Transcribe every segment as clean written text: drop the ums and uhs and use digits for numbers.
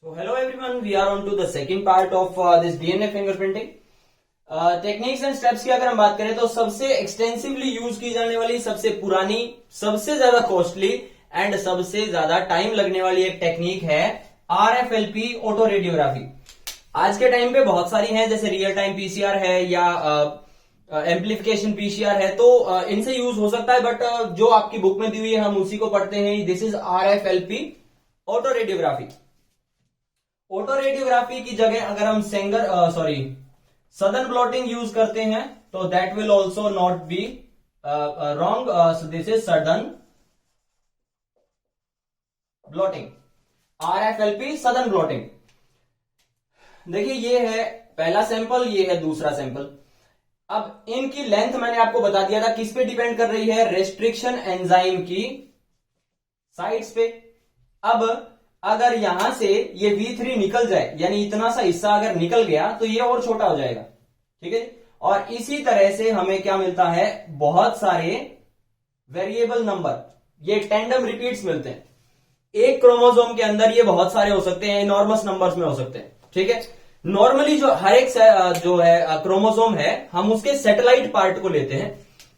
So hello everyone, we are on to the second part of this DNA fingerprinting. Techniques and steps की अगर हम बात करें तो सबसे एक्सटेंसिवली यूज की जाने वाली, सबसे पुरानी, सबसे ज्यादा कॉस्टली एंड सबसे ज्यादा टाइम लगने वाली एक टेक्निक है RFLP ऑटो रेडियोग्राफी। आज के टाइम पे बहुत सारी हैं, जैसे रियल टाइम पीसीआर है या एम्प्लीफिकेशन पीसीआर है, तो इनसे यूज हो सकता है, बट जो आपकी बुक में दी हुई है हम उसी को पढ़ते हैं। This is RFLP auto radiography. Auto radiography की जगह अगर हम सदर्न ब्लॉटिंग यूज करते हैं तो that will also not be wrong. This is southern blotting, RFLP southern blotting. देखिए ये है पहला सैंपल, ये है दूसरा सैंपल। अब इनकी लेंथ मैंने आपको बता दिया था, किस पे डिपेंड कर रही है, रेस्ट्रिक्शन एंजाइम की साइड्स पे। अब अगर यहां से ये V3 निकल जाए, यानी इतना सा हिस्सा अगर निकल गया तो ये और छोटा हो जाएगा, ठीक है। और इसी तरह से हमें क्या मिलता है, बहुत सारे वेरिएबल नंबर, ये टेंडम रिपीट्स मिलते हैं। एक क्रोमोसोम के अंदर ये बहुत सारे हो सकते हैं, इनॉर्मस नंबर्स में हो सकते हैं, ठीक है। नॉर्मली जो हर एक जो है क्रोमोसोम है, हम उसके सैटेलाइट पार्ट को लेते हैं।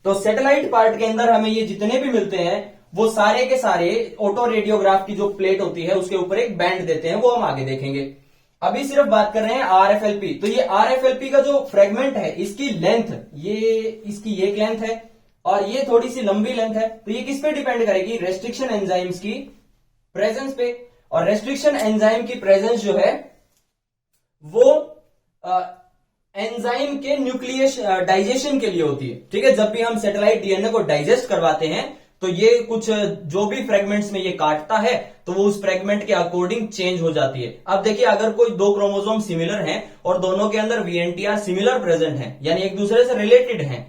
तो सैटेलाइट पार्ट के अंदर हमें ये जितने भी मिलते हैं वो सारे के सारे ऑटो रेडियोग्राफ की जो प्लेट होती है उसके ऊपर एक बैंड देते हैं, वो हम आगे देखेंगे। अभी सिर्फ बात कर रहे हैं RFLP। तो ये RFLP का जो फ्रेगमेंट है, इसकी लेंथ, इसकी एक लेंथ है और ये थोड़ी सी लंबी लेंथ है। तो ये किस पे डिपेंड करेगी, रेस्ट्रिक्शन एंजाइम्स की प्रेजेंस पे। और रेस्ट्रिक्शन एंजाइम की प्रेजेंस जो है वो एंजाइम के न्यूक्लियस डाइजेशन के लिए होती है, ठीक है। जब भी हम सैटेलाइट डीएनए को डाइजेस्ट करवाते हैं तो ये कुछ जो भी फ्रेगमेंट्स में ये काटता है तो वो उस फ्रेगमेंट के अकॉर्डिंग चेंज हो जाती है। अब देखिए, अगर कोई दो क्रोमोसोम सिमिलर हैं और दोनों के अंदर VNTR सिमिलर प्रेजेंट है, यानी एक दूसरे से रिलेटेड हैं,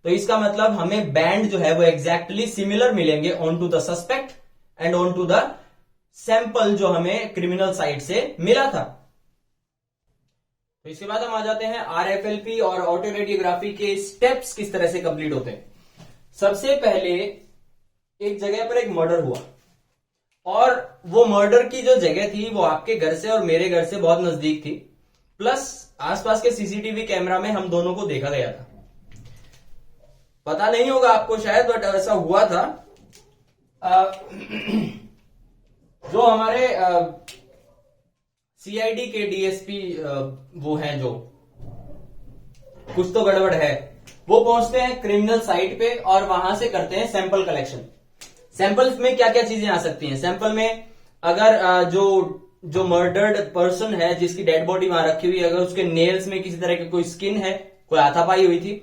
तो इसका मतलब हमें बैंड जो है वो एग्जैक्टली सिमिलर मिलेंगे on to the suspect and on to the sample जो हमें क्रिमिनल साइट से मिला था। तो इसके बाद हम आ जाते हैं RFLP और ऑटो रेडियोग्राफी के स्टेप्स किस तरह से कंप्लीट होते हैं। सबसे पहले एक जगह पर एक मर्डर हुआ और वो मर्डर की जो जगह थी वो आपके घर से और मेरे घर से बहुत नजदीक थी, प्लस आसपास के CCTV कैमरा में हम दोनों को देखा गया था। पता नहीं होगा आपको शायद, बट ऐसा हुआ था। जो हमारे CID के DSP वो हैं, जो कुछ तो गड़बड़ है, वो पहुंचते हैं क्रिमिनल साइट पे और वहां से करते हैं सैंपल कलेक्शन। सैंपल्स में क्या क्या चीजें आ सकती हैं सैंपल में, अगर जो मर्डर्ड पर्सन है जिसकी डेड बॉडी वहां रखी हुई है, अगर उसके नेल्स में किसी तरह की कोई स्किन है, कोई हाथापाई हुई थी,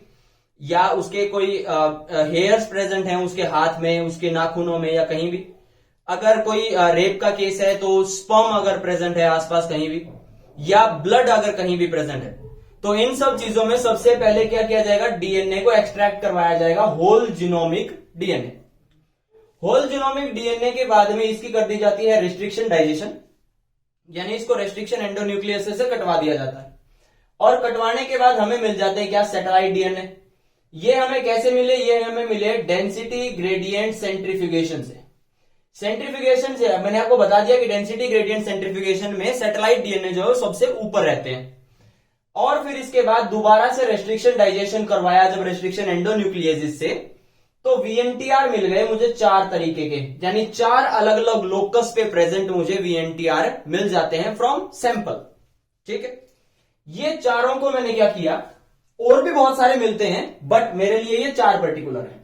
या उसके कोई हेयर्स प्रेजेंट हैं उसके हाथ में, उसके नाखूनों में या कहीं भी, अगर कोई रेप का केस है तो स्पर्म अगर प्रेजेंट है आसपास कहीं भी, या ब्लड अगर कहीं भी प्रेजेंट है, तो इन सब चीजों में सबसे पहले क्या किया जाएगा, डीएनए को एक्सट्रैक्ट करवाया जाएगा, whole genomic DNA. Whole genomic DNA के बाद में इसकी कर दी जाती है रिस्ट्रिक्शन डाइजेशन, यानी इसको रेस्ट्रिक्शन एंडोन्यूक्लियस से कटवा दिया जाता है। और कटवाने के बाद हमें मिल जाते हैं क्या, सैटेलाइट डीएनए। ये हमें कैसे मिले, ये हमें मिले डेंसिटी ग्रेडियंट सेंट्रीफ्यूगेशन से। सेंट्रीफ्यूगेशन से मैंने आपको बता दिया कि डेंसिटी ग्रेडियंट सेंट्रीफ्यूगेशन में सैटेलाइट डीएनए जो है सबसे ऊपर रहते हैं। और फिर इसके बाद दोबारा से रेस्ट्रिक्शन डाइजेशन करवाया जब रेस्ट्रिक्शन एंडोन्यूक्लियस से, तो VNTR मिल गए मुझे 4 तरीके के, यानी 4 अलग अलग लोकस पे प्रेजेंट मुझे VNTR मिल जाते हैं फ्रॉम सैंपल, ठीक है। ये चारों को मैंने क्या किया, और भी बहुत सारे मिलते हैं बट मेरे लिए ये 4 पर्टिकुलर हैं।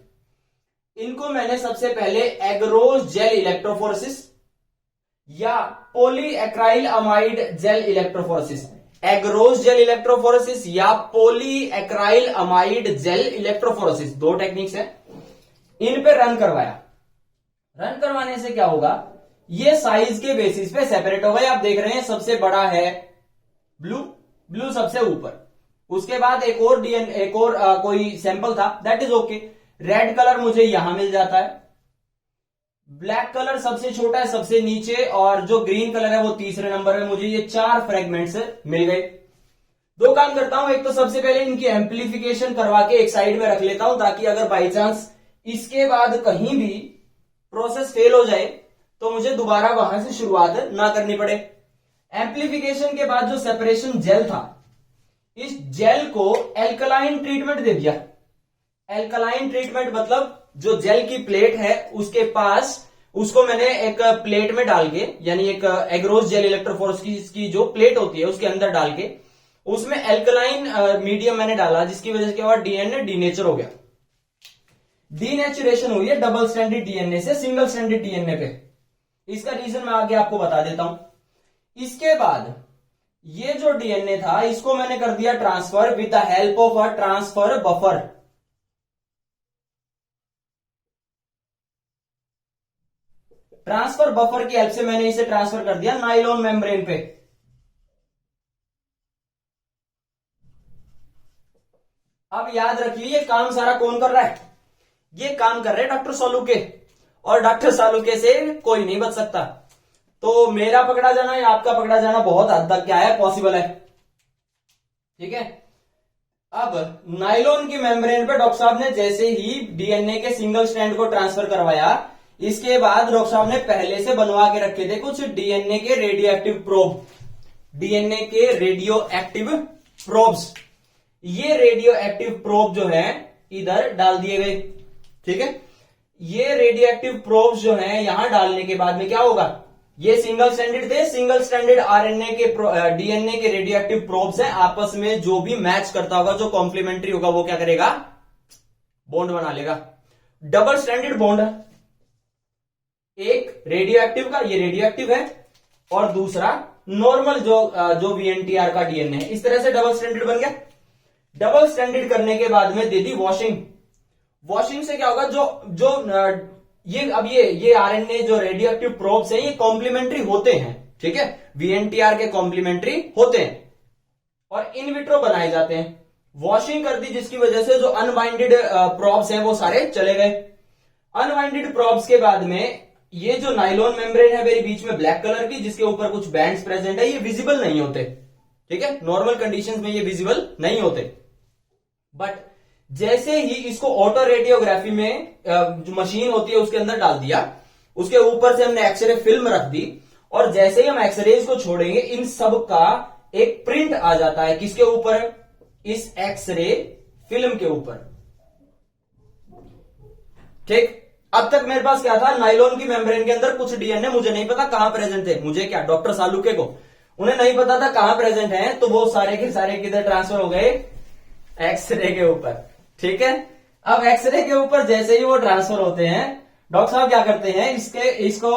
इनको मैंने सबसे पहले एग्रोज जेल इलेक्ट्रोफोरेसिस या polyacrylamide gel electrophoresis, agarose gel electrophoresis या polyacrylamide gel electrophoresis, 2 techniques हैं। इन पे रन करवाया। रन करवाने से क्या होगा, ये साइज के बेसिस पे सेपरेट हो गए। आप देख रहे हैं सबसे बड़ा है ब्लू सबसे ऊपर, उसके बाद एक और कोई सैंपल था, that is okay. Red colour मुझे यहां मिल जाता है, ब्लैक कलर सबसे छोटा है सबसे नीचे, और जो ग्रीन कलर है वो तीसरे नंबर में। मुझे ये 4 फ्रेगमेंट्स मिल गए। 2 काम करता हूं, एक तो सबसे पहले इनकी एम्प्लीफिकेशन करवा के एक साइड में रख लेता हूं, ताकि अगर बाई चांस इसके बाद कहीं भी प्रोसेस फेल हो जाए तो मुझे दोबारा वहां से शुरुआत ना करनी पड़े। एम्प्लीफिकेशन के बाद जो सेपरेशन जेल था, इस जेल को एल्कलाइन ट्रीटमेंट दे दिया। एल्कलाइन ट्रीटमेंट मतलब जो जेल की प्लेट है उसके पास, उसको मैंने एक प्लेट में डाल के, यानी एक एग्रोस जेल इलेक्ट्रोफोर्स की जो प्लेट होती है उसके अंदर डाल के उसमें एल्कलाइन मीडियम मैंने डाला, जिसकी वजह से क्या हुआ, डीएनए डीनेचर हो गया। डीनेचुरेशन हुई है डबल स्ट्रैंडेड डीएनए से सिंगल स्ट्रैंडेड डीएनए पे। इसका रीजन मैं आगे आपको बता देता हूं। इसके बाद ये जो डीएनए था इसको मैंने कर दिया transfer with the help of a transfer buffer. Transfer buffer की हेल्प से मैंने इसे ट्रांसफर कर दिया नाइलॉन मेम्ब्रेन पे। अब याद रखिए ये काम सारा कौन कर रहा है, ये काम कर रहे हैं डॉक्टर सालुके, और डॉक्टर सालुके से कोई नहीं बच सकता। तो मेरा पकड़ा जाना या आपका पकड़ा जाना बहुत हद तक क्या है, पॉसिबल है। ठीक है, अब नाइलॉन की मेम्ब्रेन पे डॉक्टर साहब ने जैसे ही डीएनए के सिंगल स्ट्रैंड को ट्रांसफर करवाया, इसके बाद डॉक्टर साहब ने पहले से बनवा के रखे थे कुछ डीएनए के रेडियो एक्टिव प्रोब, डीएनए के रेडियो एक्टिव प्रोब्स। ये रेडियो एक्टिव प्रोब जो है इधर डाल दिए गए। ठीक है, ये रेडियो एक्टिव प्रोब्स जो है यहां डालने के बाद में क्या होगा, ये सिंगल स्ट्रैंडेड थे, सिंगल स्ट्रैंडेड आरएनए के डीएनए के रेडियो एक्टिव प्रोब्स हैं, आपस में जो भी मैच करता होगा, जो कॉम्प्लीमेंट्री होगा, वो क्या करेगा, बॉन्ड बना लेगा। डबल स्ट्रैंडेड बॉन्ड, एक रेडियो एक्टिव का, ये रेडियो एक्टिव है, और दूसरा नॉर्मल जो वीएनटीआर का डीएनए है। इस तरह से डबल स्ट्रैंडेड बन गया। डबल स्ट्रैंडेड करने के बाद में दे दी वॉशिंग। वॉशिंग से क्या होगा, ये आरएनए जो रेडियो एक्टिव प्रोब्स हैं ये कॉम्प्लीमेंट्री होते हैं। ठीक है, वीएनटीआर के कॉम्प्लीमेंट्री होते हैं और इन विट्रो बनाए जाते हैं। वॉशिंग कर दी जिसकी वजह से जो अनबाइंडेड प्रोब्स हैं वो सारे चले गए। अनबाइंडेड प्रोब्स के बाद में ये जो नाइलॉन मेम्ब्रेन है मेरे बीच में ब्लैक कलर की, जिसके ऊपर कुछ बैंड्स प्रेजेंट है, ये विजिबल नहीं होते। ठीक है, नॉर्मल कंडीशंस में ये विजिबल नहीं होते, बट जैसे ही इसको ऑटो रेडियोग्राफी में जो मशीन होती है उसके अंदर डाल दिया, उसके ऊपर से हमने एक्सरे फिल्म रख दी, और जैसे ही हम एक्सरेज को छोड़ेंगे इन सब का एक प्रिंट आ जाता है। किसके ऊपर, इस एक्सरे फिल्म के ऊपर। ठीक, अब तक मेरे पास क्या था, नाइलॉन की मेम्ब्रेन के अंदर कुछ डीएनए मुझे नहीं पता कहां प्रेजेंट थे, मुझे क्या, डॉक्टर सालुके को उन्हें नहीं पता था कहां प्रेजेंट है, तो वो सारे के सारे किधर ट्रांसफर हो गए, एक्सरे के ऊपर। ठीक है, अब एक्सरे के ऊपर जैसे ही वो ट्रांसफर होते हैं, डॉक्टर साहब क्या करते हैं, इसको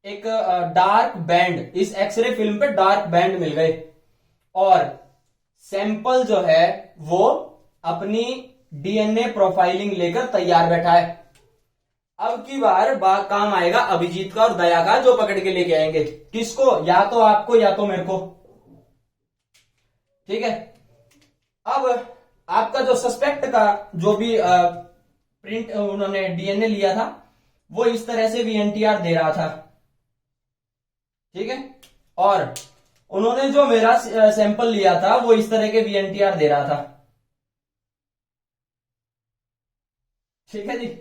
एक डार्क बैंड, इस एक्सरे फिल्म पे डार्क बैंड मिल गए, और सैंपल जो है वो अपनी डीएनए प्रोफाइलिंग लेकर तैयार बैठा है। अब की बार काम आएगा अभिजीत का और दया का, जो पकड़ के लेके आएंगे। किसको, या तो आपको या तो मेरे को। ठीक है, अब आपका जो सस्पेक्ट का जो भी प्रिंट उन्होंने डीएनए लिया था वो इस तरह से वीएनटीआर दे रहा था। ठीक है, और उन्होंने जो मेरा सैंपल लिया था वो इस तरह के वीएनटीआर दे रहा था। ठीक है जी।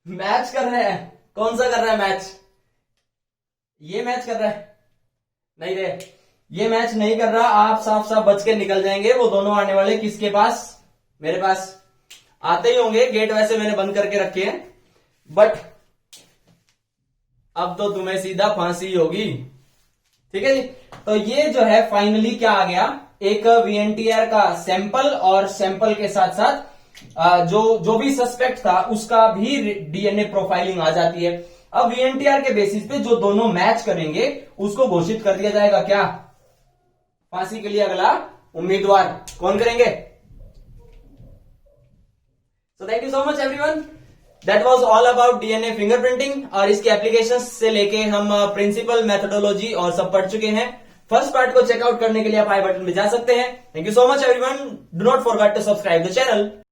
मैच कर रहे हैं, कौन सा कर रहा है मैच, ये मैच कर रहा है, नहीं रे, ये मैच नहीं कर रहा। आप साफ साफ बच के निकल जाएंगे। वो दोनों आने वाले किसके पास, मेरे पास आते ही होंगे। गेट वैसे मैंने बंद करके रखे हैं, बट अब तो तुम्हें सीधा फांसी होगी। ठीक है जी, तो ये जो है फाइनली क्या आ गया, एक वीएनटीआर का सैंपल, और सैंपल के साथ साथ जो भी सस्पेक्ट था उसका भी डीएनए प्रोफाइलिंग आ जाती है। अब वीएनटीआर के बेसिस पे जो दोनों मैच करेंगे उसको घोषित कर दिया जाएगा क्या, फांसी के लिए अगला उम्मीदवार। कौन करेंगे? So thank you so much everyone, that was all about DNA fingerprinting, और इसके एप्लीकेशंस से लेके हम प्रिंसिपल, मेथोडोलॉजी और सब पढ़ चुके हैं। फर्स्ट पार्ट को चेकआउट करने के लिए आप आई बटन में जा सकते हैं। Thank you so much everyone, do not forget to subscribe the channel.